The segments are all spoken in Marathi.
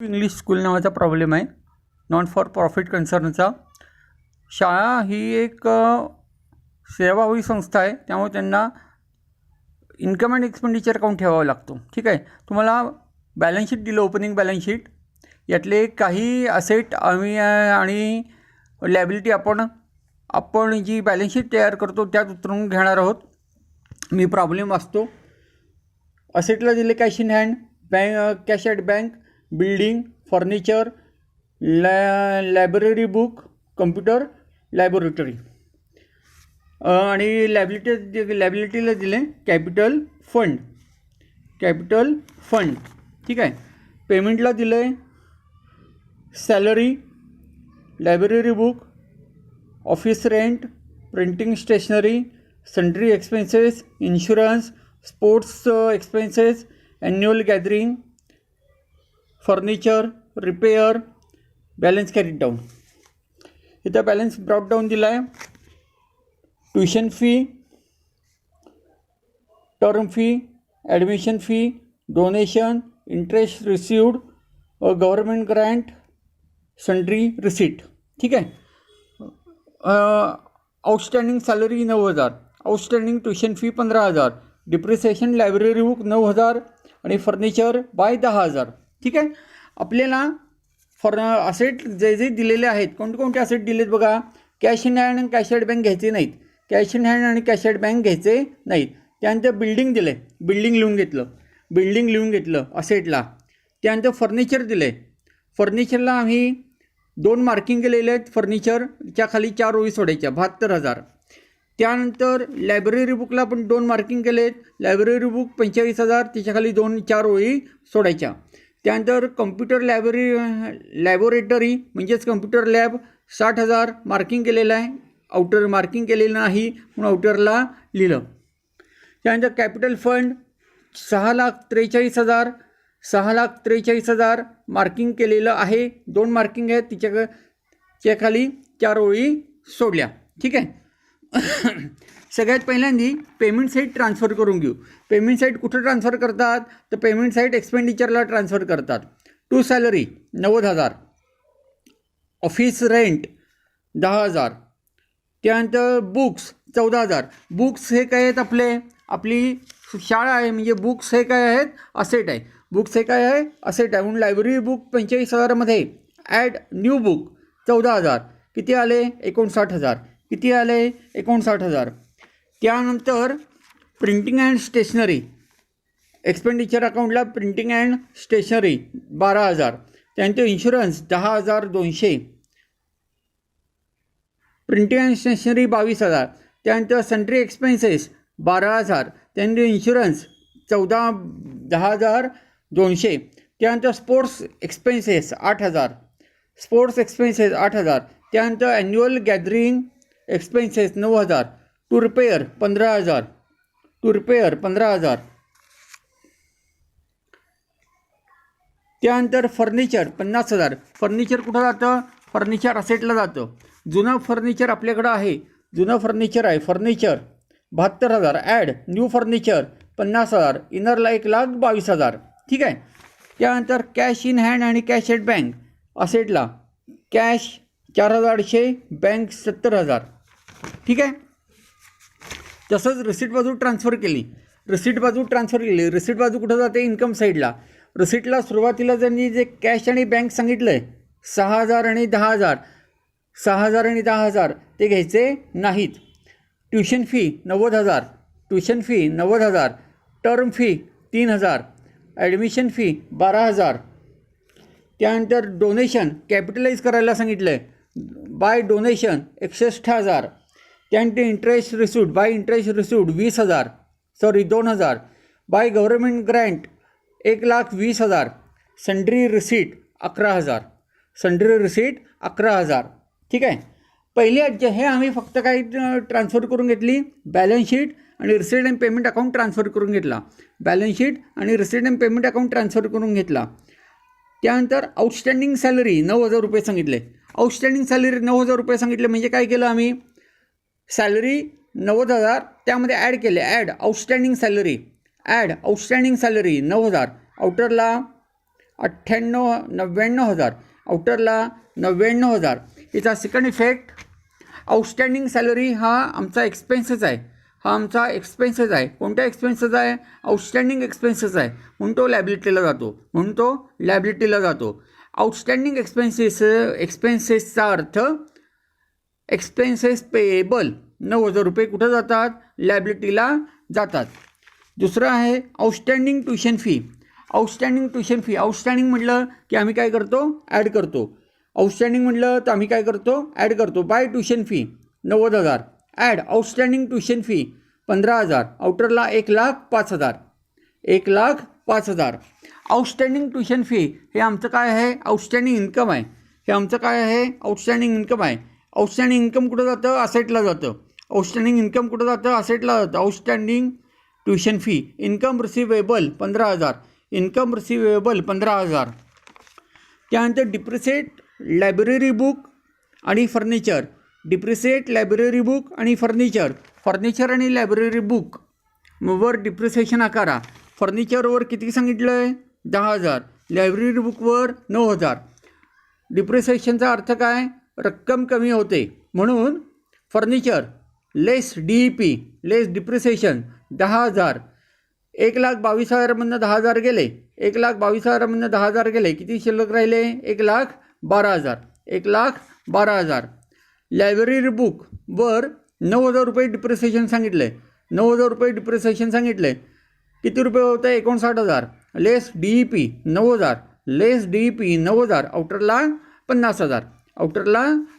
इंग्लिश स्कूल नावाचा प्रॉब्लेम आहे. नॉन फॉर प्रॉफिट कन्सर्नचा. शाळा ही एक सेवाभावी संस्था आहे, त्यामुळे त्यांना इन्कम अँड एक्सपेंडिचर अकाउंट ठेवावा लागतो. ठीक आहे. तुम्हाला बॅलन्स शीट दिलं, ओपनिंग बॅलन्स शीट. यातले काही असेट आणि लायबिलिटी आपण जी बॅलन्स शीट तयार करतो त्यात उतरून घेणार आहोत. मी प्रॉब्लेम वाचतो. असेटला दिले cash in hand, cash at bank, building, furniture, library book, computer, laboratory. आणि लायबिलिटीला दिले कॅपिटल फंड. ठीक आहे. पेमेंटला दिलं आहे salary, library book, office rent, printing stationery, sundry expenses, insurance, sports expenses, annual gathering, furniture, repair, balance carried down. इथं बॅलन्स ब्रॉट डाऊन दिला आहे. Tuition fee, term fee, admission fee, donation, interest received, government grant, sundry receipt. ठीक आहे. Outstanding salary 9,000, outstanding tuition fee 15,000, depreciation library book 9,000 आणि फर्निचर बाय 10,000. ठीक आहे. आपल्याला असेट जे दिलेले आहेत, कोणते असेट दिलेत बघा. कॅश इन हँड आणि कॅश ॲट बँक घ्यायचे नाहीत. कॅश इन हँड आणि कॅश ॲट बँक घ्यायचे नाहीत. त्यानंतर बिल्डिंग दिले, बिल्डिंग लिहून घेतलं असेटला. त्यानंतर फर्निचर दिले. फर्निचरला आम्ही 2 मार्किंग केलेले आहेत. फर्निचरच्या खाली 4 ओळी सोडायच्या, 72,000. त्यानंतर लायब्ररी बुकला पण 2 मार्किंग केले आहेत. लायब्ररी बुक 45,000, त्याच्याखाली 4 ओळी सोडायच्या. त्यानंतर कम्प्युटर लॅबोरेटरी म्हणजेच कम्प्युटर लॅब 60,000 मार्किंग केलेलं आहे. आउटर मार्किंग केलेलं नाही म्हणून आउटरला लिहिलं. त्यानंतर कॅपिटल फंड 6,43,000 मार्किंग केलेलं आहे. 2 मार्किंग आहेत, तिच्या खाली 4 ओळी सोडल्या. ठीक आहे. सगळ्यात पहिल्यांदा पेमेंट साईट ट्रान्सफर करून घेऊ. पेमेंट साईट कुठं ट्रान्सफर करतात, तर पेमेंट साईट एक्सपेंडिचरला ट्रान्सफर करतात. टू सॅलरी 90,000, ऑफिस रेंट 10,000, त्यानंतर बुक्स 14,000. बुक्स हे काय आहेत, आपली शाळा आहे म्हणजे बुक्स हे काय आहेत, असेट आहे. बुक्स हे काय आहे, असेट आहे. म्हणून लायब्ररी बुक 45,000मध्ये ॲड न्यू बुक 14,000. किती आले, 59,000. किती आले, 59,000. त्यानंतर प्रिंटिंग अँड स्टेशनरी, एक्सपेंडिचर अकाउंटला प्रिंटिंग अँड स्टेशनरी 12,000. त्यानंतर इन्शुरन्स 10,200, प्रिंटिंग अँड स्टेशनरी 22,000. त्यानंतर सन्ड्री एक्सपेन्सेस 12,000. त्यानंतर इन्शुरन्स 10,200. त्यानंतर स्पोर्ट्स एक्सपेन्सेस 8,000. त्यानंतर annual gathering expenses 9,000. To repair 15,000. त्यानंतर फर्निचर 50,000. फर्निचर कुठं जातं, फर्निचर असेटला जातं. जुनं फर्निचर आपल्याकडं आहे, जुनं फर्निचर आहे. फर्निचर 72,000. Add new furniture 50,000. इनरला 1,22,000. ठीक आहे. त्यानंतर कॅश इन हँड आणि कॅश ॲट बँक. असेटला कॅश 4,800, बँक 70,000. ठीक आहे. तसंच रिसीट बाजू ट्रान्सफर केली. रिसीट बाजू कुठं जाते, इन्कम साईडला. रिसीटला सुरुवातीला त्यांनी जे कॅश आणि बँक सांगितलं आहे 6,000 आणि 10,000, ते घ्यायचे नाहीत. Tuition fee 90,000. Term fee 3,000. Admission fee 12,000. त्यानंतर डोनेशन कॅपिटलाइज करायला सांगितलं आहे. By donation 61,000. त्यानंतर interest received 2,000. By government grant 1,20,000. Sundry receipt 11,000. ठीक आहे. पहिली हे आम्ही फक्त काही ट्रान्सफर करून घेतली, बॅलन्स शीट आणि receipt and payment account transfer करून घेतला. त्यानंतर आउटस्टँडिंग सॅलरी 9,000 रुपये सांगितले. म्हणजे काय केलं आम्ही, सॅलरी 90,000 त्यामध्ये ॲड केले. Outstanding salary 9,000. आउटरला 99,000 आउटरला 99,000. याचा सेकंड इफेक्ट, आउटस्टँडिंग सॅलरी हा आमचा एक्सपेन्सेस आहे, हा आमचा एक्सपेन्सेस आहे. कोणत्या एक्सपेन्सेस आहे? आउटस्टँडिंग एक्सपेन्सेस आहे, म्हणून तो लॅबिलिटीला जातो. आउटस्टँडिंग एक्सपेन्सेसचा अर्थ एक्सपेन्सेस पेएबल 9,000 रुपये कुठं जातात? लॅबिलिटीला जातात. दुसरं आहे आउटस्टँडिंग ट्युशन फी. आउटस्टँडिंग म्हटलं की आम्ही काय करतो? ॲड करतो. ॲड करतो. By tuition fee 90,000, add outstanding tuition fee 15,000, आउटरला 1,05,000. आउटस्टँडिंग ट्युशन फी हे आमचं काय आहे? आउटस्टँडिंग इन्कम आहे. आउटस्टँडिंग इन्कम कुठं जातं? असेटला जातं. Outstanding tuition fee, income receivable 15,000. त्यानंतर डिप्रिसिएट लायब्ररी बुक आणि फर्निचर. फर्निचर आणि लायब्ररी बुक वर डिप्रिसिएशन आकारा. फर्निचरवर किती सांगितलं आहे? 10,000. लायब्ररी बुकवर 9,000. डिप्रिसिएशनचा अर्थ काय? रक्कम कमी होते, म्हणून फर्निचर लेस DEP, लेस डिप्रिसिएशन 10,000. 1,22,000मधनं 10,000 गेले. 1,22,000मधनं गेले. किती शिल्लक राहिले? 1,12,000. लायब्ररी बुकवर 9,000 रुपये डिप्रिसिएशन सांगितले. किती रुपये होतं? 59,000. लेस DEP 9,000. आउटरला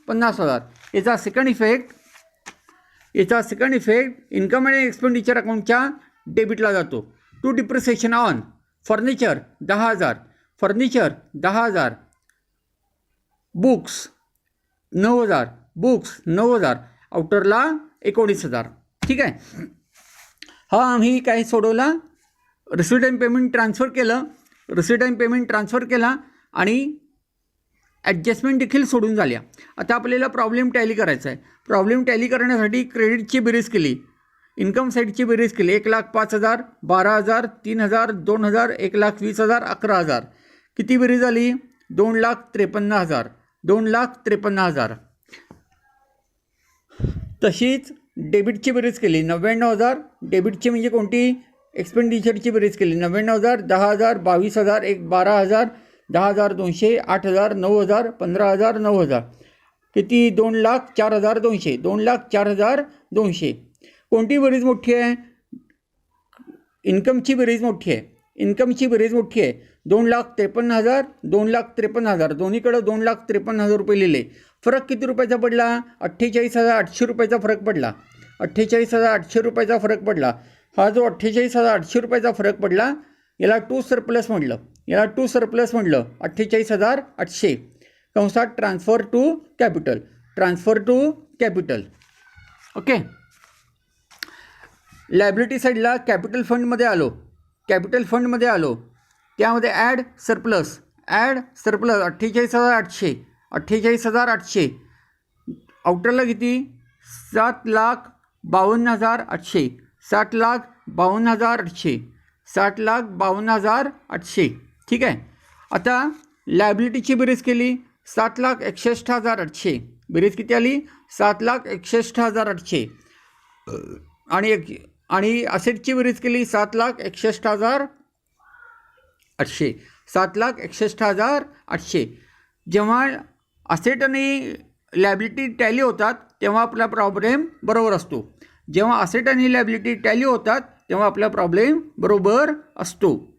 50,000. याचा सेकंड इफेक्ट इन्कम आणि एक्सपेंडिचर अकाउंटच्या डेबिटला जातो. To depreciation on furniture 10,000. Books 9,000. आउटरला 19,000. ठीक आहे. हा आम्ही काय सोडवला? रिसिट अँड पेमेंट ट्रान्सफर केला आणि ॲडजस्टमेंट देखील सोडून झाल्या. आता आपल्याला प्रॉब्लेम टॅली करायचा आहे. प्रॉब्लेम टॅली करण्यासाठी क्रेडिटची बेरीज केली, इन्कम साईडची बेरीज केली. 1,05,000, 12,000, 3,000, 2,000, 1,20,000, 11,000. किती बेरीज आली? 2,53,000. तशीच डेबिटची बेरीज केली 99,000. डेबिटची म्हणजे कोणती? एक्सपेंडिचरची बेरीज केली 99,000, 10,000, 22,000, 12,000, 10,200, 8,000, 9,000, 15,000, 9,000. किती? 2,04,200. 2,04,200. कोणती बेरीज मोठी आहे? इन्कमची बेरीज मोठी आहे. 2,53,000, 2,53,000. दोन्हीकडे 2,53,000 रुपये लिहिले. फरक किती रुपयाचा पडला? 48,800 रुपयाचा फरक पडला. 48,800 रुपयाचा फरक पडला. हा जो 48,800 रुपयाचा फरक पडला याला टू सरप्लस म्हटलं. 48,800 कंसात transfer to capital. Okay. Liability साईडला कॅपिटल फंडमध्ये आलो. त्यामध्ये ॲड सरप्लस 48,800. आउटरला किती? 7,52,800. 7,52,800. ठीक आहे. आता लायबिलिटीची बेरीज केली 7,61,800. बेरीज किती आली? 7,61,800. आणि असेटची बेरीज केली 7,61,800. 7,61,800. जेव्हा असेट आणि लायबिलिटी टॅली होतात तेव्हा आपला प्रॉब्लेम बरोबर असतो.